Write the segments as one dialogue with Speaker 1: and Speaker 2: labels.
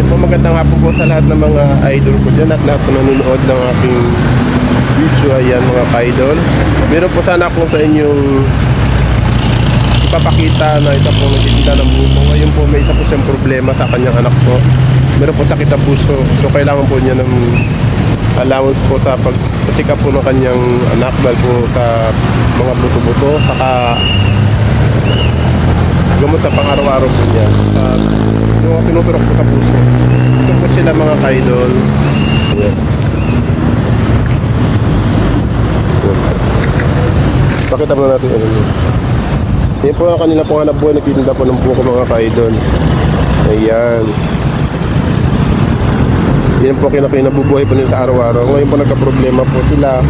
Speaker 1: po, magandang hapon po sa lahat ng mga idol ko dyan at lahat na nanonood ng aking video. Ayan mga idol, meron po sana akong sa inyong ipapakita na isa po nagtitinda ng buko. Ngayon po may isa po siyang problema sa kanyang anak po. Meron po sakit na puso, so kailangan po niya ng allowance po sa pag-check up po ng kanyang anak dahil po sa mga buto-buto, saka gamot sa pang-araw-araw po niya sa tinuturok po sa puso. Ito po sila mga idol. Ayan. Pakita mo natin ano yun. Yan po ang kanila pong hanap buhay, nagtitinda po ng buko mga idol. Ayan. Yan po kinakinabubuhay po nila sa araw-araw. Ngayon po nagka-problema po sila.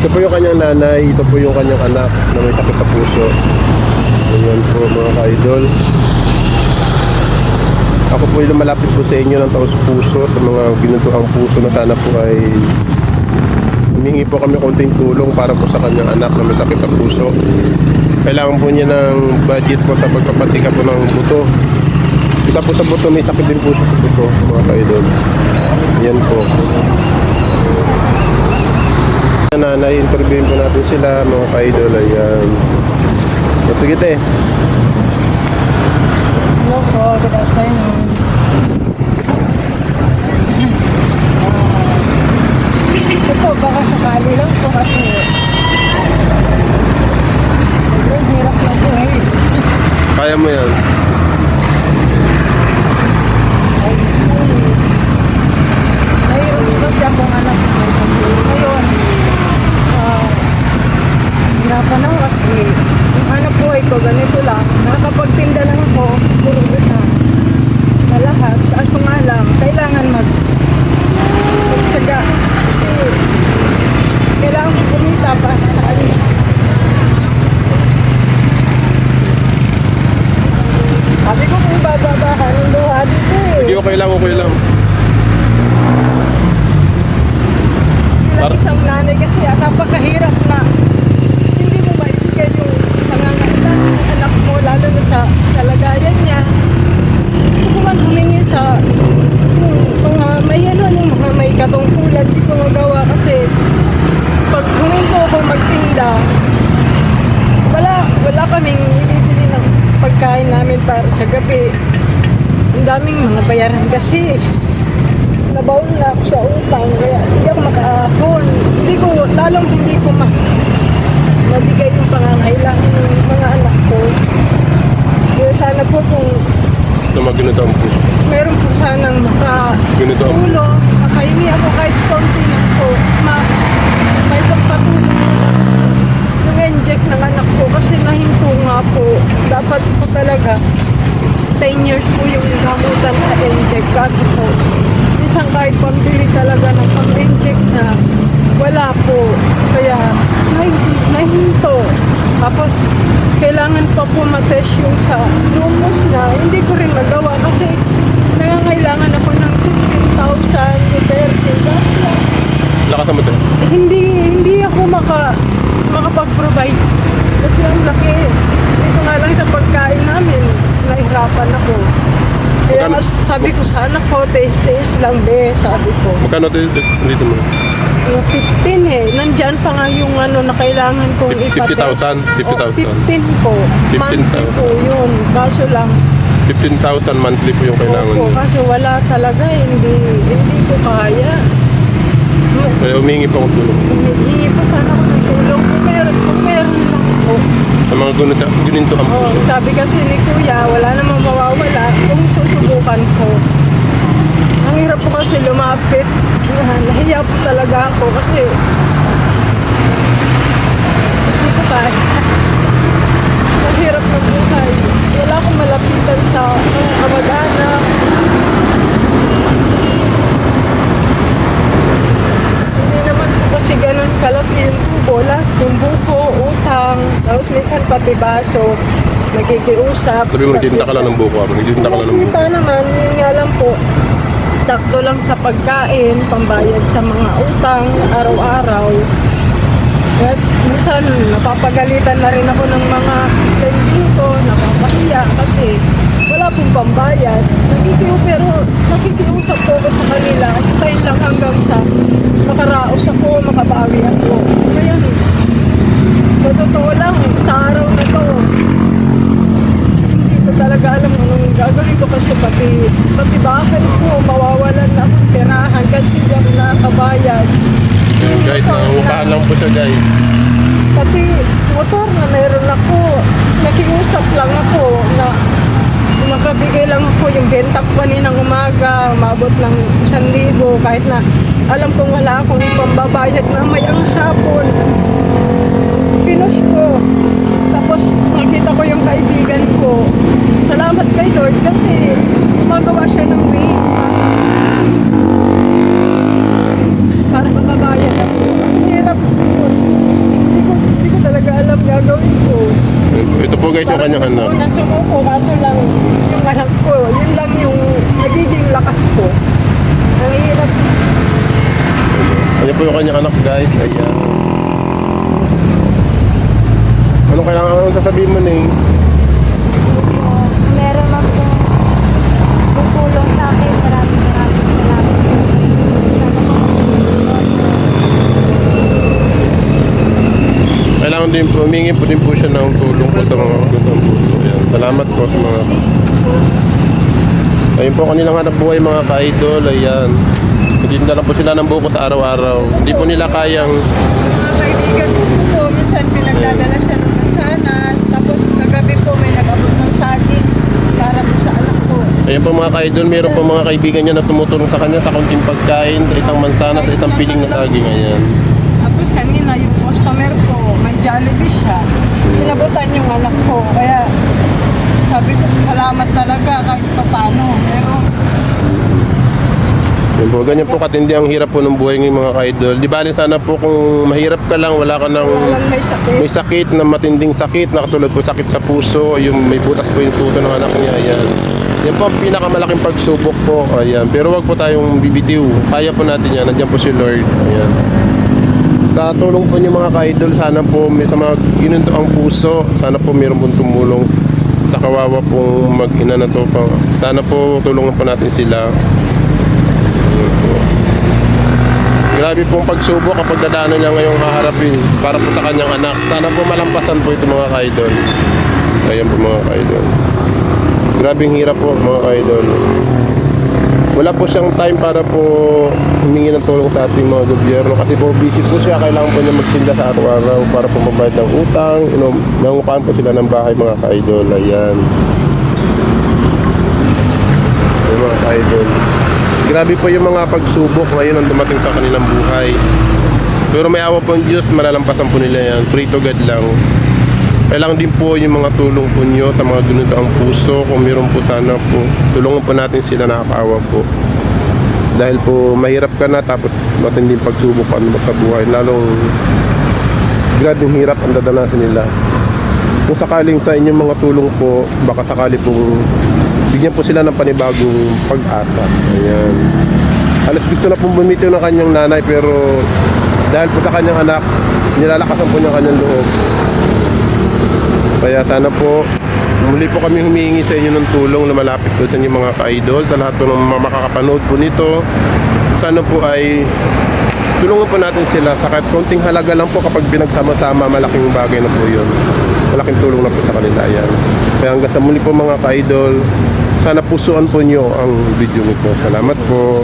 Speaker 1: Ito po yung kanyang nanay, ito po yung kanyang anak na may sakit sa puso. Ayan po mga idol. Ako po yung lumalapit po sa inyo ng taos puso, sa mga ginutuhang puso na sana po ay humingi po kami konting tulong para po sa kanyang anak na may sakit sa puso. Kailangan po niya ng budget po sa pagpapatika po ng buto. Isa po sa buto, may sakit din po sa buto mga kaidol. Yan po. Nanay, interviewin po natin sila mga kaidol. Ayan. Sige te.
Speaker 2: Hello po, good afternoon. Ito po, baka sakali lang po kasi ang hirap na po eh.
Speaker 1: Kaya mo yan.
Speaker 2: Mahirap po kasi akong anak na may sakit. Ngayon, hirapan ako kasi yung anak buhay ko ganito lang. Nakakapagtinda lang ako, puro isa na lahat. Kaso nga lang, kailangan magtsaga. Kasi kailangan ko kumita pa sa kanila. Sabi ko kung bababahan ng luha dito eh.
Speaker 1: Hindi, okay lang, okay lang.
Speaker 2: Bilang isang nanay kasi napakahirap na hindi mo maibigay yung pangangailangan ng anak mo lalo na sa kalagayan niya. Gusto ko man humingi sa mga may yung mga may katungkulan, hindi ko magawa kasi pag humingi ko ako magtinda, wala kaming ibibili ng pagkain namin para sa gabi. Ang daming mga bayaran kasi. Nabaon na ako sa utang, kaya hindi ako makaahon. Lalong hindi ko mabigay yung pangangailangan ng mga anak ko. Kaya sana po kung
Speaker 1: Tumagin ang puso.
Speaker 2: meron po sanang makatulong, makahingi ako kahit konti lang po, may pagpatulong ng inject ng anak ko kasi nahinto nga po. Dapat po talaga 10 years po yung gamutan sa inject kasi po isang kahit pambili talaga ng pang-inject na wala po. Kaya nahinto. Tapos kailangan pa po matest yung sa lumos na hindi ko rin magawa kasi nangangailangan ako ng 15,000
Speaker 1: Lakas naman ito.
Speaker 2: hindi ako makapag-provide kasi ang laki. Dito nga lang sa pagkain namin nahihirapan ako. Kaya mas sabi ko sa anak ko, taste lang be, sabi ko.
Speaker 1: Magkano dito mo?
Speaker 2: 15 eh. Nandyan pa nga yung na kailangan kong ipatest.
Speaker 1: 50,000?
Speaker 2: 15 po.
Speaker 1: 15,000.
Speaker 2: Monthly po yun. Kaso lang.
Speaker 1: 15,000 monthly po yung kailangan
Speaker 2: Opo,
Speaker 1: niyo.
Speaker 2: kaso wala talaga. Hindi ko kaya.
Speaker 1: Kaya humingi pa akong tulong.
Speaker 2: Humingi po sana ako ng tulong. Kung meron lang po.
Speaker 1: Sa mga guninto ang puso.
Speaker 2: Sabi kasi ni Kuya, wala namang mawawala kung susubukan ko. Ang hirap po kasi lumapit. Nahiya po talaga ako kasi hindi ko kaya. Ang hirap ng buhay. Wala akong malapitan sa mga kamag-anak. Hindi naman po kasi ganun kalaki yung tubo. Lahat yung buko, utang, tapos minsan pati baso, nakikiusap.
Speaker 1: Sabi mo, nagtitinda ka lang ng buko. Nagtitinda ka lang ng buko.
Speaker 2: Nakita naman, yun nga lang po. Sakto lang sa pagkain, pambayad sa mga utang, araw-araw. At minsan, napapagalitan na rin ako ng mga kaibigan ko, napapahiya kasi wala pong pambayad. Nagkikiw pero nakikiusap po ako sa kanila. Hintayin lang hanggang sa makaraos ako, makabawi ako. Kaya sa totoo lang, sa araw na to, hindi ko talaga alam anong gagawin ko kasi pati bahay ko, mawawalan na akong tirahan kasi hindi ako nakakabayad.
Speaker 1: Ayan guys, nangungupahan lang po siya guys.
Speaker 2: Pati motor na meron ako, nakiusap lang ako na makabigay lang ako yung benta ko kaninang umaga, umabot ng 1,000 kahit na alam kong wala akong pambabayad na may ang hapon. Pinush ko. Tapos nakita ko yung kaibigan ko. Salamat kay Lord kasi gumagawa siya ng way para makabayad ako. Ang hirap ko. Hindi ko talaga alam gagawin ko.
Speaker 1: Ito po guys yung kanyang
Speaker 2: Gusto
Speaker 1: anak.
Speaker 2: ko na sumuko, kaso lang yung anak ko, yun lang yung nagiging lakas ko. Ang hirap.
Speaker 1: Ayan po yung kanyang anak guys. Ayan. Anong kailangan sasabihin mo na
Speaker 3: Meron man pong tutulong sa akin. Maraming salamat po sa inyo. Sana po matulungan.
Speaker 1: Kailangan din po, humingi po din po siya ng tulong po sa mga gandang puso. Ayan. Salamat po sa mga... Ayun po kanilang hanap buhay mga ka-idol. Ayan. Hindi na lang po sila ng buko sa araw-araw. Hindi po nila kayang...
Speaker 2: Mga kaibigan ko po, minsan pinagdadala siya ng mansanas, tapos kagabi po may nag-abot ng saging para po sa anak ko.
Speaker 1: Ayan po mga ka-idol, meron po mga kaibigan niya na tumutulong sa kanya sa kaunting pagkain, sa isang mansana, sa isang piling na saging. Ayan.
Speaker 2: Tapos kanina yung customer ko, may Jollibee siya. Pinabutan yung anak ko. Kaya sabi ko, salamat talaga kahit pa paano. Pero
Speaker 1: Ayan po, ganyan po katindi ang hirap po ng buhay ng mga ka-idol. Di bali sana po kung mahirap ka lang, wala ka ng...
Speaker 2: walang may sakit.
Speaker 1: May sakit na matinding sakit, na katulad po sakit sa puso, yung may butas po yung puso ng anak niya, ayan. Yan po ang pinakamalaking pagsubok po, ayan. Pero wag po tayong bibitiw, kaya po natin yan, nandiyan po si Lord, ayan. Sa tulong po niyo mga ka-idol, sana po may sa mga ginunto ang puso, sana po mayroon pong tumulong sa kawawa pong mag-ina na to pa. Sana po tulungan po natin sila. Ayan po. Grabe pong pagsubok kapag dadaanan niya ngayong haharapin para po sa kanyang anak. Sana po malampasan po ito mga ka-idol. Ayan po mga ka-idol. Grabing hirap po mga ka-idol. Wala po siyang time para po humingi ng tulong sa ating mga gobyerno kasi po busy po siya. Kailangan po niya magtinda sa araw-araw para po mabayad ng utang. Nangungupahan po sila ng bahay mga ka-idol. Ayan. Ayan mga ka-idol. Grabe po yung mga pagsubok ngayon ang dumating sa kanilang buhay. Pero may awa po ang Diyos, malalampasan po nila yan. Pray to God lang. Kailangan din po yung mga tulong po nyo sa mga ginuto ang puso. Kung meron po sana po, tulungan po natin sila, nakakaawa po. Dahil po mahirap ka na tapos matinding pagsubok pa sa buhay. Lalong grabing hirap ang dadanasan nila. Kung sakaling sa inyong mga tulong po, baka sakali pong bigyan po sila ng panibagong pag-asa. Ayan. Alas gusto na pong bumitiw ng kanyang nanay pero dahil po sa kanyang anak, nilalakasan po niya kanyang loob. Kaya sana po, muli po kami humihingi sa inyo ng tulong na malapit po sa inyo mga ka-idol, sa lahat po ng mga makakapanood po nito. Sana po ay tulungan po natin sila sa kahit konting halaga lang po kapag pinagsama-sama, malaking bagay na po yun. Malaking tulong na po sa kanila yan. Kaya hanggang sa muli po mga ka-idol, sana pusuan po nyo ang video nito. Salamat po.